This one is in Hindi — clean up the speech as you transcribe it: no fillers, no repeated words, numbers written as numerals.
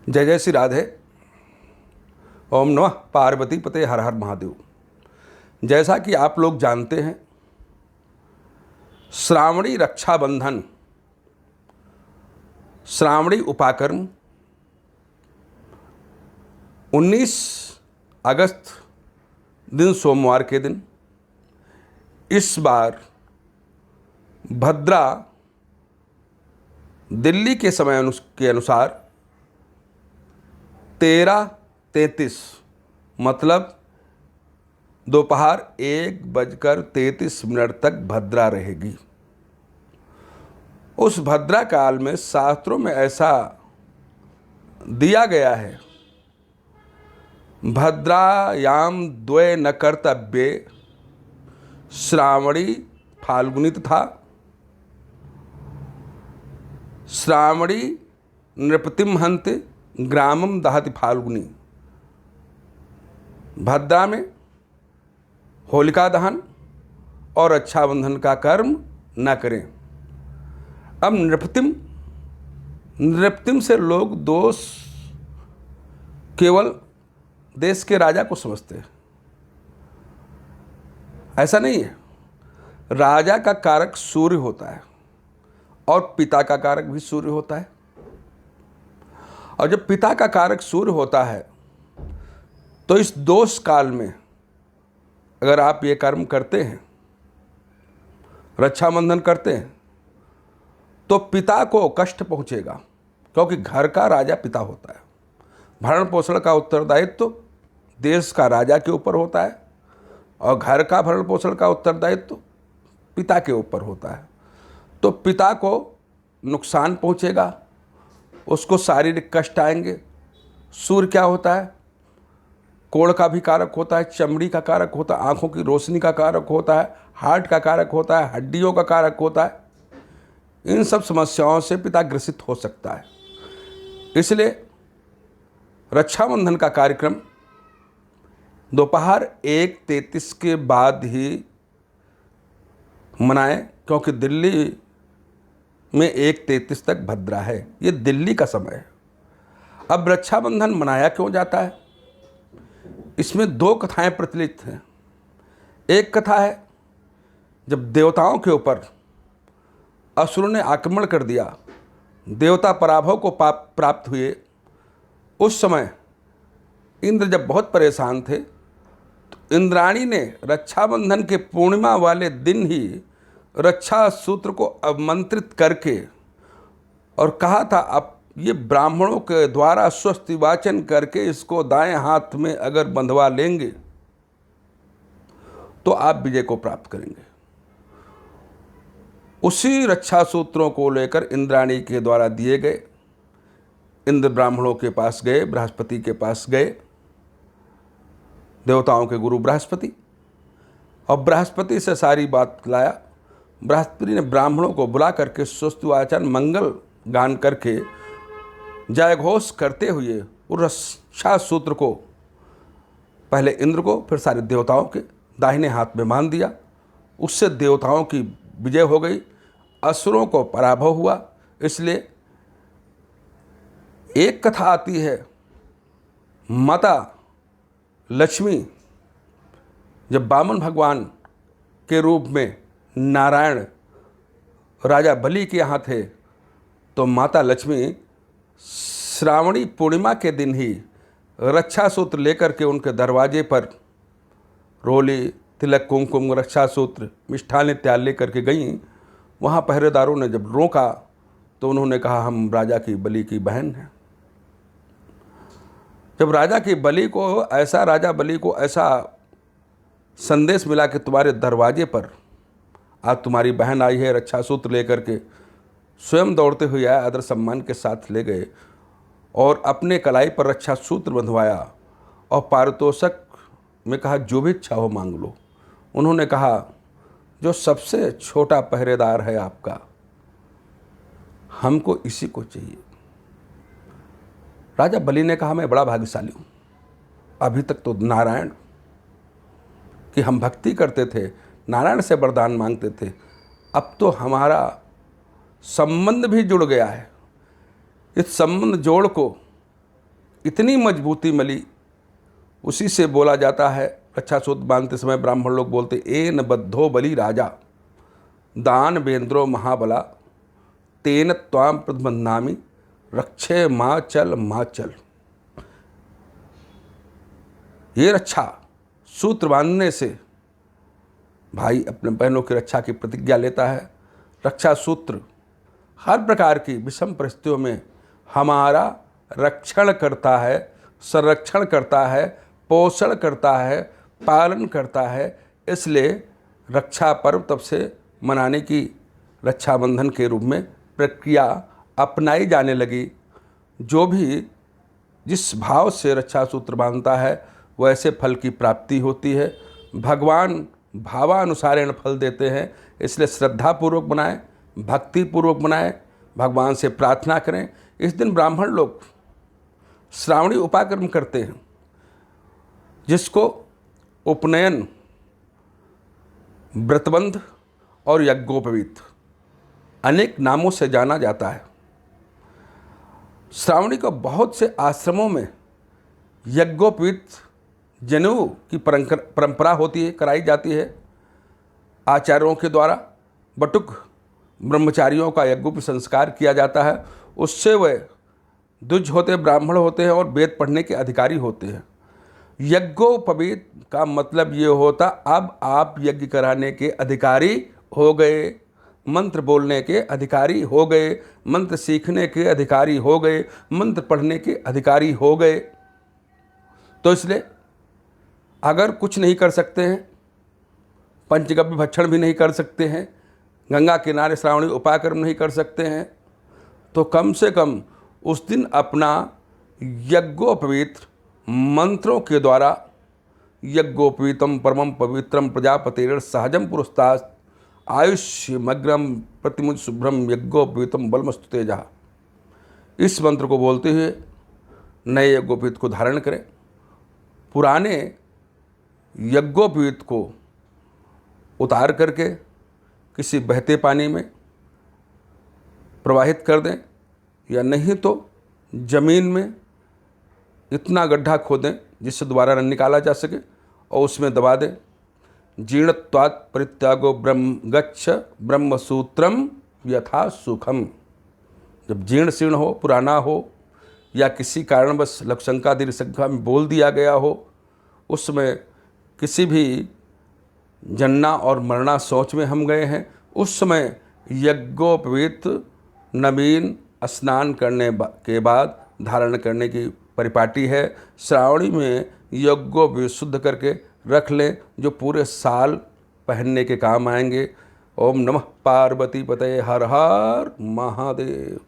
जय जय श्री राधे। ओम नमः पार्वती पते, हर हर महादेव। जैसा कि आप लोग जानते हैं, श्रावणी रक्षाबंधन, श्रावणी उपाकर्म 19 अगस्त दिन सोमवार के दिन इस बार भद्रा दिल्ली के समय के अनुसार 13:33 मतलब दोपहर 1:33 तक भद्रा रहेगी। उस भद्रा काल में शास्त्रों में ऐसा दिया गया है, भद्रायाम द्वे न कर्तव्ये श्रावणी फाल्गुनी तथा श्रावणी नृपतिम हन्ते ग्रामम दहति फाल्गुनी। भद्रा में होलिका दहन और रक्षाबंधन का कर्म न करें। अब नृपतिम से लोग दोष केवल देश के राजा को समझते हैं। ऐसा नहीं है। राजा का कारक सूर्य होता है और पिता का कारक भी सूर्य होता है। और जब पिता का कारक सूर्य होता है तो इस दोष काल में अगर आप ये कर्म करते हैं, रक्षाबंधन करते हैं, तो पिता को कष्ट पहुंचेगा, क्योंकि घर का राजा पिता होता है। भरण पोषण का उत्तरदायित्व देश का राजा के ऊपर होता है और घर का भरण पोषण का उत्तरदायित्व पिता के ऊपर होता है। तो पिता को नुकसान पहुंचेगा, उसको शारीरिक कष्ट आएंगे। सूर्य क्या होता है? कोढ़ का भी कारक होता है, चमड़ी का कारक होता है, आँखों की रोशनी का कारक होता है, हार्ट का कारक होता है, हड्डियों का कारक होता है। इन सब समस्याओं से पिता ग्रसित हो सकता है। इसलिए रक्षाबंधन का कार्यक्रम दोपहर 1:33 के बाद ही मनाएं, क्योंकि दिल्ली में 1:33 तक भद्रा है। ये दिल्ली का समय है। अब रक्षाबंधन मनाया क्यों जाता है? इसमें 2 कथाएं प्रचलित हैं। एक कथा है, जब देवताओं के ऊपर असुरों ने आक्रमण कर दिया, देवता पराभव को प्राप्त हुए, उस समय इंद्र जब बहुत परेशान थे तो इंद्राणी ने रक्षाबंधन के पूर्णिमा वाले दिन ही रक्षा सूत्र को आमंत्रित करके और कहा था, अब ये ब्राह्मणों के द्वारा स्वस्ति वाचन करके इसको दाएं हाथ में अगर बंधवा लेंगे तो आप विजय को प्राप्त करेंगे। उसी रक्षा सूत्रों को लेकर इंद्राणी के द्वारा दिए गए। इंद्र ब्राह्मणों के पास गए, बृहस्पति के पास गए, देवताओं के गुरु बृहस्पति, और बृहस्पति से सारी बात लाया। बृहस्पति ने ब्राह्मणों को बुला करके स्वस्ति वाचन मंगल गान करके जय घोष करते हुए उस रक्षा सूत्र को पहले इंद्र को फिर सारे देवताओं के दाहिने हाथ में बांध दिया। उससे देवताओं की विजय हो गई, असुरों को पराभव हुआ। इसलिए एक कथा आती है, माता लक्ष्मी जब वामन भगवान के रूप में नारायण राजा बलि के यहाँ थे, तो माता लक्ष्मी श्रावणी पूर्णिमा के दिन ही रक्षा सूत्र लेकर के उनके दरवाजे पर रोली, तिलक, कुमकुम, रक्षा सूत्र, मिष्ठान इत्यादि लेकर के गईं। वहाँ पहरेदारों ने जब रोका तो उन्होंने कहा, हम राजा की बलि की बहन हैं। जब राजा बलि को ऐसा संदेश मिला कि तुम्हारे दरवाजे पर आज तुम्हारी बहन आई है रक्षा सूत्र लेकर के, स्वयं दौड़ते हुए आए, आदर सम्मान के साथ ले गए और अपने कलाई पर रक्षा सूत्र बंधवाया और पारितोषक में कहा, जो भी इच्छा हो मांग लो। उन्होंने कहा, जो सबसे छोटा पहरेदार है आपका, हमको इसी को चाहिए। राजा बलि ने कहा, मैं बड़ा भाग्यशाली हूँ। अभी तक तो नारायण की हम भक्ति करते थे, नारायण से वरदान मांगते थे, अब तो हमारा संबंध भी जुड़ गया है। इस संबंध जोड़ को इतनी मजबूती मिली, उसी से बोला जाता है, रक्षा सूत्र बांधते समय ब्राह्मण लोग बोलते, एन बद्धो बलि राजा दान बेंद्रो महाबला तेन त्वाम प्रतिबंधामि रक्षे माँ चल। ये रक्षा सूत्र बांधने से भाई अपने बहनों की रक्षा की प्रतिज्ञा लेता है। रक्षा सूत्र हर प्रकार की विषम परिस्थितियों में हमारा रक्षण करता है, संरक्षण करता है, पोषण करता है, पालन करता है। इसलिए रक्षा पर्व तब से मनाने की रक्षाबंधन के रूप में प्रक्रिया अपनाई जाने लगी। जो भी जिस भाव से रक्षा सूत्र बांधता है वैसे फल की प्राप्ति होती है। भगवान भावानुसारेण फल देते हैं, इसलिए श्रद्धापूर्वक बनाएं, भक्तिपूर्वक बनाएं, भगवान से प्रार्थना करें। इस दिन ब्राह्मण लोग श्रावणी उपाकर्म करते हैं, जिसको उपनयन, व्रतबंध और यज्ञोपवीत अनेक नामों से जाना जाता है। श्रावणी को बहुत से आश्रमों में यज्ञोपवीत जनेऊ की परंपरा होती है, कराई जाती है आचार्यों के द्वारा। बटुक ब्रह्मचारियों का यज्ञोपवीत संस्कार किया जाता है। उससे वे द्विज होते, ब्राह्मण होते हैं और वेद पढ़ने के अधिकारी होते हैं। यज्ञोपवीत का मतलब ये होता, अब आप यज्ञ कराने के अधिकारी हो गए, मंत्र बोलने के अधिकारी हो गए, मंत्र सीखने के अधिकारी हो गए, मंत्र पढ़ने के अधिकारी हो गए। तो इसलिए अगर कुछ नहीं कर सकते हैं, पंचगव्य भक्षण भी नहीं कर सकते हैं, गंगा किनारे श्रावणी उपाकर्म नहीं कर सकते हैं, तो कम से कम उस दिन अपना यज्ञोपवीत मंत्रों के द्वारा, यज्ञोपवीतम परमं पवित्रम प्रजापतेर सहजम पुरस्तात् आयुष्यमग्रम प्रतिमुच शुभ्रम यज्ञोपवीतम बलमस्तु तेजः, इस मंत्र को बोलते हुए नए यज्ञोपवीत को धारण करें। पुराने यज्ञोपवीत को उतार करके किसी बहते पानी में प्रवाहित कर दें, या नहीं तो जमीन में इतना गड्ढा खोदें जिससे दोबारा न निकाला जा सके और उसमें दबा दें। जीर्णत्वात् परित्यागो ब्रह्म गच्छ ब्रह्मसूत्रम यथा सुखम। जब जीर्ण शीर्ण हो, पुराना हो, या किसी कारणवश लघुशंका दीर्घशंका में बोल दिया गया हो, उसमें किसी भी जन्ना और मरना सोच में हम गए हैं, उस समय यज्ञोपवीत नवीन स्नान करने के बाद धारण करने की परिपाटी है। श्रावणी में यज्ञोपवीत शुद्ध करके रख लें, जो पूरे साल पहनने के काम आएंगे। ओम नमः पार्वती पतये हर हर महादेव।